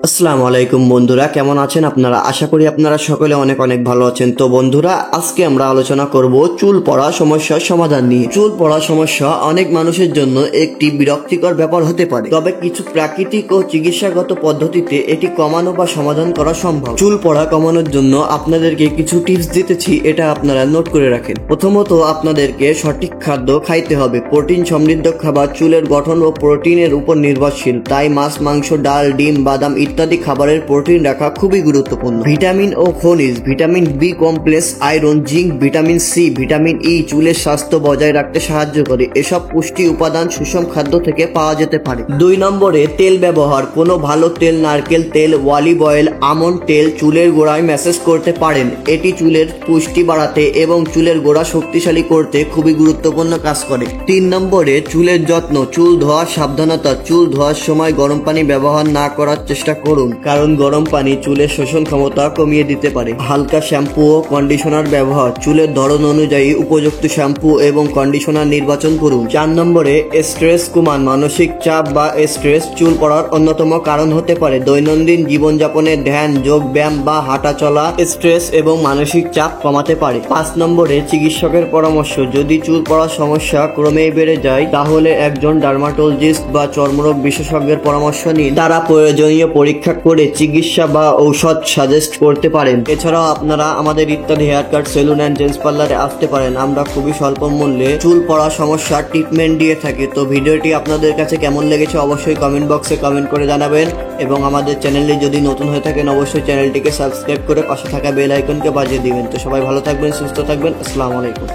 আসসালামু আলাইকুম বন্ধুরা, কেমন আছেন আপনারা? আশা করি আপনারা সকলে অনেক অনেক ভালো আছেন। তো বন্ধুরা, আজকে আমরা আলোচনা করব চুল পড়া সমস্যার সমাধান নিয়ে। চুল পড়া সমস্যা অনেক মানুষের জন্য একটি বিরক্তিকর ব্যাপার হতে পারে, তবে কিছু প্রাকৃতিক ও চিকিৎসাগত পদ্ধতিতে এটি কমানো বা সমাধান করা সম্ভব। চুল পড়া কমানোর জন্য আপনাদেরকে কিছু টিপস দিতেছি, এটা আপনারা নোট করে রাখেন। প্রথমত, আপনাদেরকে সঠিক খাদ্য খাইতে হবে। প্রোটিন সমৃদ্ধ খাবার চুলের গঠন ও প্রোটিনের উপর নির্ভরশীল, তাই মাছ, মাংস, ডাল, ডিম, বাদাম ইত্যাদি খাবারের প্রোটিন রাখা খুবই গুরুত্বপূর্ণ। ভিটামিন ও খনিজ, vitamin B complex, iron, zinc, vitamin C, vitamin E চুলের স্বাস্থ্য বজায় রাখতে সাহায্য করে। এসব পুষ্টি উপাদান সুষম খাদ্য থেকে পাওয়া যেতে পারে। 2 নম্বরে, তেল ব্যবহার। কোনো ভালো তেল, নারকেল তেল, অলিভ অয়েল, আমন্ড তেল চুলের গোড়ায় ম্যাসাজ করতে পারেন। এটি চুলের পুষ্টি বাড়াতে এবং চুলের গোড়া শক্তিশালী করতে খুবই গুরুত্বপূর্ণ কাজ করে। 3 নম্বরে, চুলের যত্ন। চুল ধোয়ার সাবধানতা। চুল ধোয়ার সময় গরম পানি ব্যবহার না করার চেষ্টা করুন, কারণ গরম পানি চুলের শোষণ ক্ষমতা কমিয়ে দিতে পারে। হালকা শ্যাম্পু ও কন্ডিশনার ব্যবহার। চুলের ধরন অনুযায়ী উপযুক্ত শ্যাম্পু এবং কন্ডিশনার নির্বাচন করুন। 4 নম্বরে, স্ট্রেস কমান। মানসিক চাপ বা স্ট্রেস চুল পড়ার অন্যতম কারণ হতে পারে। দৈনন্দিন জীবনযাপনে ধ্যান, যোগ ব্যায়াম বা হাঁটা চলা স্ট্রেস এবং মানসিক চাপ কমাতে পারে। 5 নম্বরে, চিকিৎসকের পরামর্শ। যদি চুল পড়ার সমস্যা ক্রমেই বেড়ে যায়, তাহলে একজন ডার্মাটোলজিস্ট বা চর্মরোগ বিশেষজ্ঞের পরামর্শ নিন। তারা প্রয়োজনীয় পরীক্ষা করে চিকিৎসা বা ঔষধ সাজেস্ট করতে পারেন। এছাড়াও আপনারা আমাদের ইত্যাদি hair cut, salon and gents পার্লারে আসতে পারেন। আমরা খুবই স্বল্প মূল্যে চুল পড়া সমস্যার ট্রিটমেন্ট দিয়ে থাকি। তো ভিডিওটি আপনাদের কাছে কেমন লেগেছে অবশ্যই কমেন্ট বক্সে কমেন্ট করে জানাবেন, এবং আমাদের চ্যানেলে যদি নতুন হয়ে থাকেন অবশ্যই চ্যানেলটিকে সাবস্ক্রাইব করে পাশে থাকা বেল আইকনকে বাজিয়ে দিবেন। তো সবাই ভালো থাকবেন, সুস্থ থাকবেন। আসসালামু আলাইকুম।